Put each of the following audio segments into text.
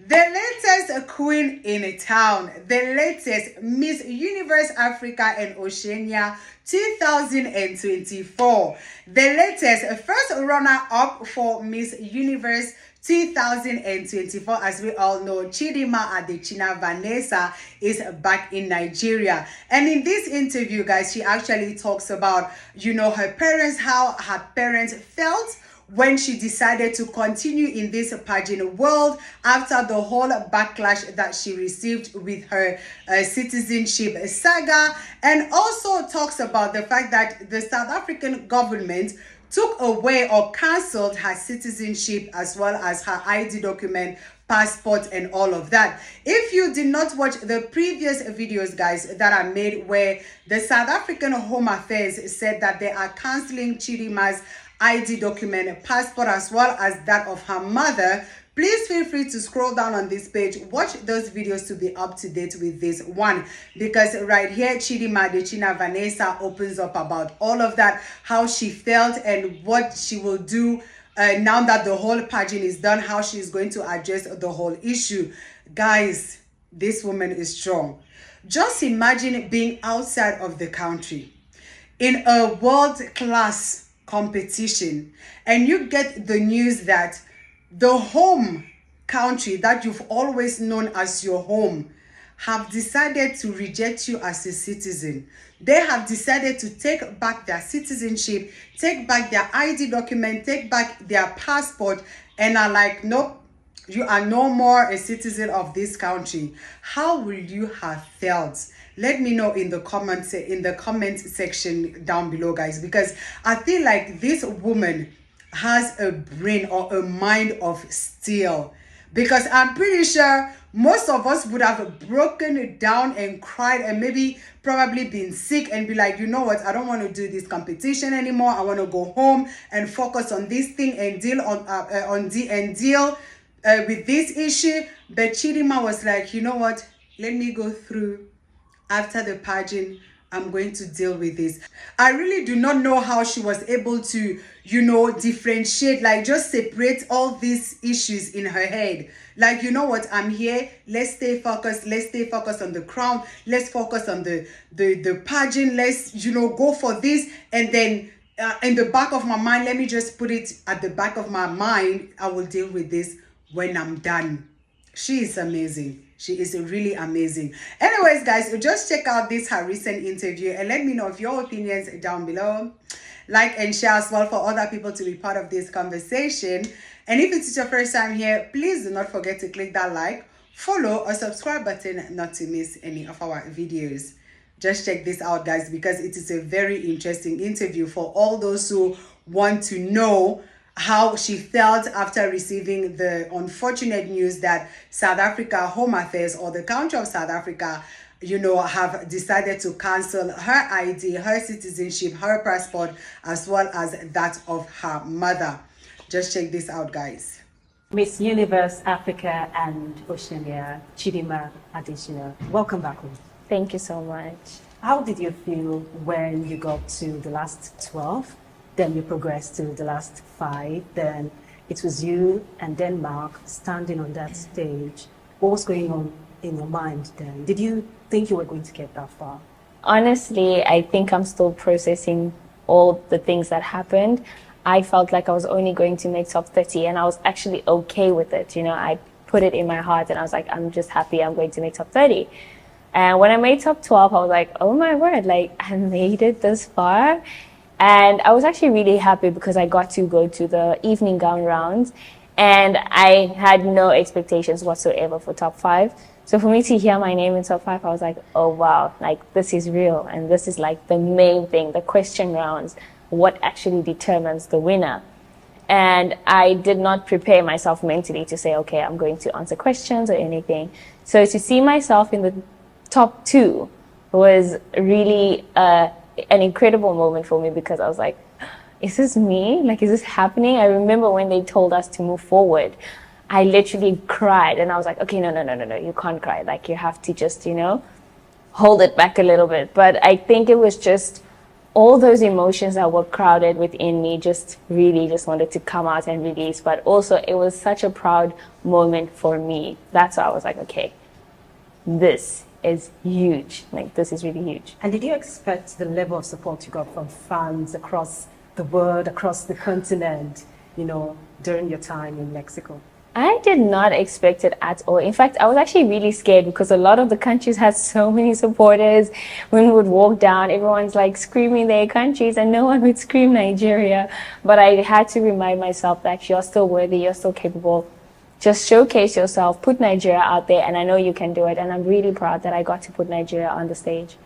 The latest queen in town, the latest Miss Universe Africa and Oceania 2024, the latest first runner-up for Miss Universe 2024, as we all know, Chidimma Adetchina Vanessa is back in Nigeria. And in this interview, guys, she actually talks about, her parents, how her parents felt when she decided to continue in this pageant world after the whole backlash that she received with her citizenship saga, and also talks about the fact that the South African government took away or cancelled her citizenship as well as her ID document, passport, and all of that. If you did not watch the previous videos, guys, that I made where the South African Home Affairs said that they are cancelling Chidimma's ID document, passport, as well as that of her mother, please feel free to scroll down on this page, watch those videos to be up to date with this one, because right here Chidimma Adetchina Vanessa opens up about all of that, how she felt and what she will do now that the whole pageant is done, how she's going to address the whole issue. Guys, this woman is strong. Just imagine being outside of the country in a world-class competition and you get the news that the home country that you've always known as your home have decided to reject you as a citizen. They have decided to take back their citizenship, take back their ID document, take back their passport, and are like, nope, you are no more a citizen of this country. How will you have felt? Let me know in the comment section down below, guys, because I feel like this woman has a brain or a mind of steel, because I'm pretty sure most of us would have broken down and cried and maybe probably been sick and be like, you know what, I don't want to do this competition anymore. I want to go home and focus on this thing and deal with this issue. But Chidimma was like, you know what, let me go through. After the pageant, I'm going to deal with this. I really do not know how she was able to, differentiate, like just separate all these issues in her head. Like, you know what, I'm here. Let's stay focused. Let's stay focused on the crown. Let's focus on the pageant. Let's, go for this. And then in the back of my mind, let me just put it at the back of my mind. I will deal with this when I'm done. She is amazing. She is really amazing. Anyways, guys, just check out her recent interview and let me know of your opinions down below. Like and share as well for other people to be part of this conversation. And if it's your first time here, please do not forget to click that like, follow, or subscribe button not to miss any of our videos. Just check this out, guys, because it is a very interesting interview for all those who want to know how she felt after receiving the unfortunate news that South Africa Home Affairs, or the country of South Africa, have decided to cancel her ID, her citizenship, her passport, as well as that of her mother. Just check this out, guys. Miss Universe Africa and Oceania Chidimma Adetchina, welcome back home. Thank you so much. How did you feel when you got to the last 12? Then you progressed to the last 5, then it was you and Denmark standing on that stage. What was going on in your mind then? Did you think you were going to get that far? Honestly, I think I'm still processing all the things that happened. I felt like I was only going to make top 30 and I was actually okay with it. I put it in my heart and I was like, I'm just happy I'm going to make top 30. And when I made top 12, I was like, oh my word, like I made it this far. And I was actually really happy because I got to go to the evening gown rounds and I had no expectations whatsoever for top 5. So for me to hear my name in top 5, I was like, oh wow, like this is real. And this is like the main thing, the question rounds, what actually determines the winner. And I did not prepare myself mentally to say, okay, I'm going to answer questions or anything. So to see myself in the top 2 was really an incredible moment for me, because I was like, is this me? Like, is this happening? I remember when they told us to move forward, I literally cried and I was like, okay, no, you can't cry. Like, you have to just, hold it back a little bit. But I think it was just all those emotions that were crowded within me just really just wanted to come out and release. But also it was such a proud moment for me. That's why I was like, okay, this is huge. Like, this is really huge. And did you expect the level of support you got from fans across the world, across the continent, you know, during your time in Mexico? I did not expect it at all. In fact, I was actually really scared because a lot of the countries had so many supporters. When we would walk down, everyone's like screaming their countries and no one would scream Nigeria. But I had to remind myself that you're still worthy, you're still capable. Just showcase yourself, put Nigeria out there, and I know you can do it. And I'm really proud that I got to put Nigeria on the stage.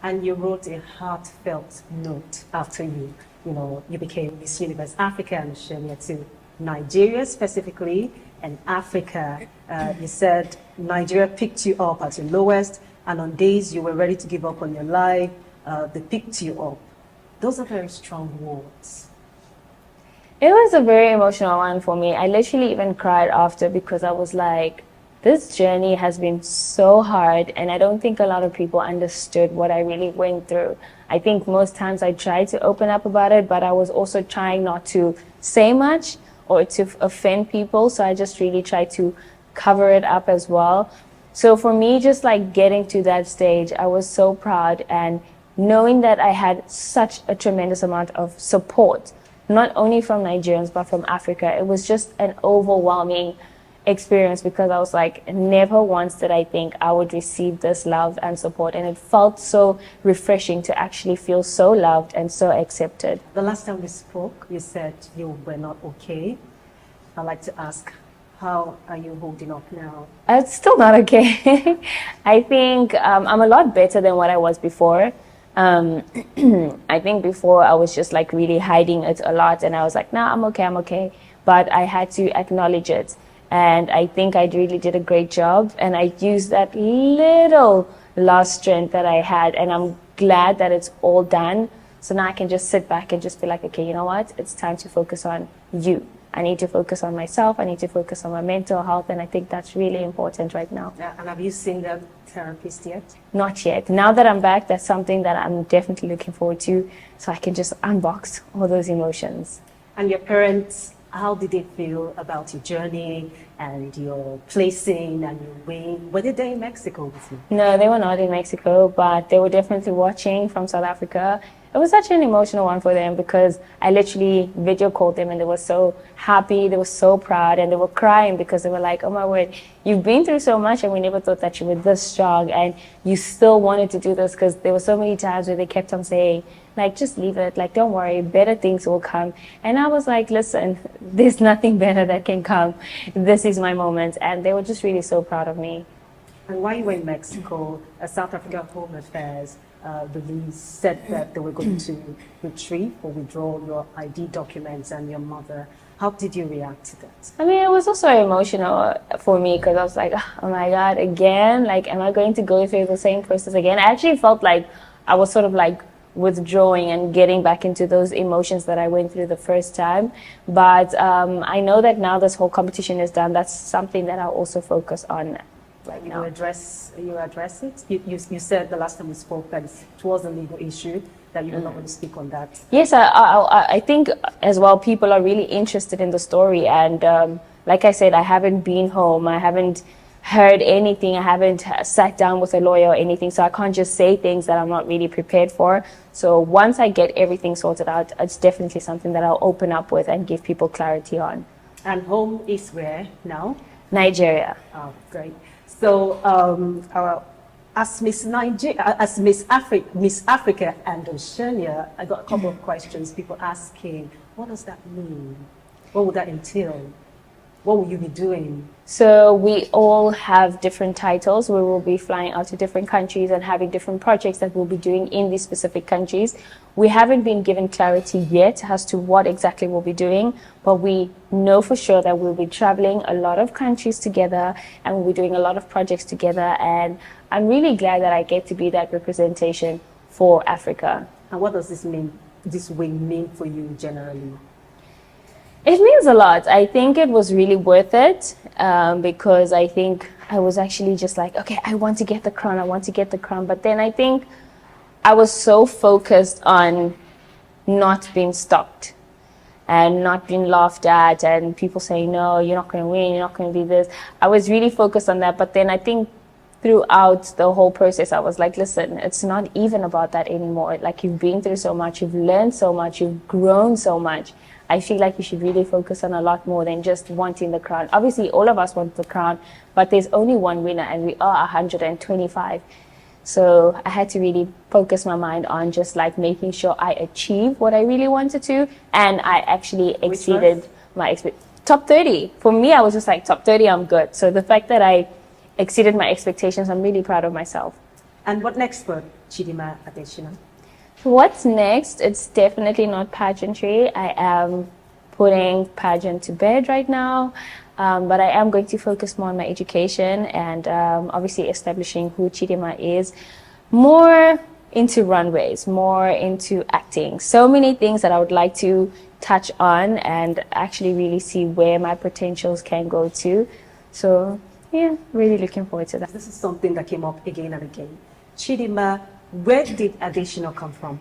And you wrote a heartfelt note after you became Miss Universe Africa and Oceania to Nigeria specifically and Africa. You said Nigeria picked you up at your lowest, and on days you were ready to give up on your life, they picked you up. Those are very strong words. It was a very emotional one for me. I literally even cried after because I was like, this journey has been so hard, and I don't think a lot of people understood what I really went through. I think most times I tried to open up about it, but I was also trying not to say much or to offend people. So I just really tried to cover it up as well. So for me, just like getting to that stage, I was so proud, and knowing that I had such a tremendous amount of support, not only from Nigerians, but from Africa. It was just an overwhelming experience because I was like, never once did I think I would receive this love and support. And it felt so refreshing to actually feel so loved and so accepted. The last time we spoke, you said you were not okay. I'd like to ask, how are you holding up now? It's still not okay. I think I'm a lot better than what I was before. I think before I was just like really hiding it a lot, and I was like, nah, I'm okay. But I had to acknowledge it. And I think I really did a great job, and I used that little lost strength that I had, and I'm glad that it's all done. So now I can just sit back and just be like, okay, you know what? It's time to focus on you. I need to focus on myself. I need to focus on my mental health, and I think that's really important right now. And have you seen the therapist yet? Not yet. Now that I'm back, that's something that I'm definitely looking forward to, so I can just unbox all those emotions. And your parents, how did they feel about your journey and your placing and your win? Were they there in Mexico with you? No, they were not in Mexico, but they were definitely watching from South Africa. It was such an emotional one for them because I literally video called them, and they were so happy, they were so proud, and they were crying because they were like, oh my word, you've been through so much and we never thought that you were this strong and you still wanted to do this, because there were so many times where they kept on saying, like, just leave it, like, don't worry, better things will come. And I was like, listen, there's nothing better that can come. This is my moment. And they were just really so proud of me. And while you were in Mexico, South Africa Home Affairs released said that they were going to retrieve or withdraw your ID documents and your mother. How did you react to that? I mean, it was also emotional for me because I was like, oh my God, again? Like, am I going to go through the same process again? I actually felt like I was sort of like withdrawing and getting back into those emotions that I went through the first time. But I know that now this whole competition is done, that's something that I'll also focus on right now. You address it? You said the last time we spoke that it was a legal issue, that you were not going to speak on that. Yes, I think as well people are really interested in the story. And like I said, I haven't been home. I haven't heard anything. I haven't sat down with a lawyer or anything. So I can't just say things that I'm not really prepared for. So once I get everything sorted out, it's definitely something that I'll open up with and give people clarity on. And home is where now? Nigeria. Oh, great. So as Miss Africa and Oceania, I got a couple of questions. People asking, what does that mean? What would that entail? What will you be doing? So we all have different titles. We will be flying out to different countries and having different projects that we'll be doing in these specific countries. We haven't been given clarity yet as to what exactly we'll be doing, but we know for sure that we'll be traveling a lot of countries together and we'll be doing a lot of projects together. And I'm really glad that I get to be that representation for Africa. And what does this mean? This win mean for you generally? It means a lot. I think it was really worth it because I think I was actually just like, okay, I want to get the crown. But then I think I was so focused on not being stopped and not being laughed at and people saying, no, you're not going to win, you're not going to do this. I was really focused on that. But then I think throughout the whole process, I was like, listen, it's not even about that anymore. Like, you've been through so much, you've learned so much, you've grown so much. I feel like you should really focus on a lot more than just wanting the crown. Obviously, all of us want the crown, but there's only one winner and we are 125. So I had to really focus my mind on just like making sure I achieve what I really wanted to. And I actually exceeded my top 30. For me, I was just like, top 30, I'm good. So the fact that I exceeded my expectations, I'm really proud of myself. And what next for Chidimma Adetchina? What's next? It's definitely not pageantry. I am putting pageant to bed right now. But I am going to focus more on my education and obviously establishing who Chidimma is, more into runways, more into acting. So many things that I would like to touch on and actually really see where my potentials can go to. So yeah, really looking forward to that. This is something that came up again and again. Chidimma, where did Adetchina come from?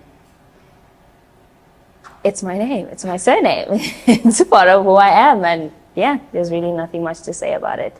It's my name. It's my surname. It's part of who I am. And yeah, there's really nothing much to say about it.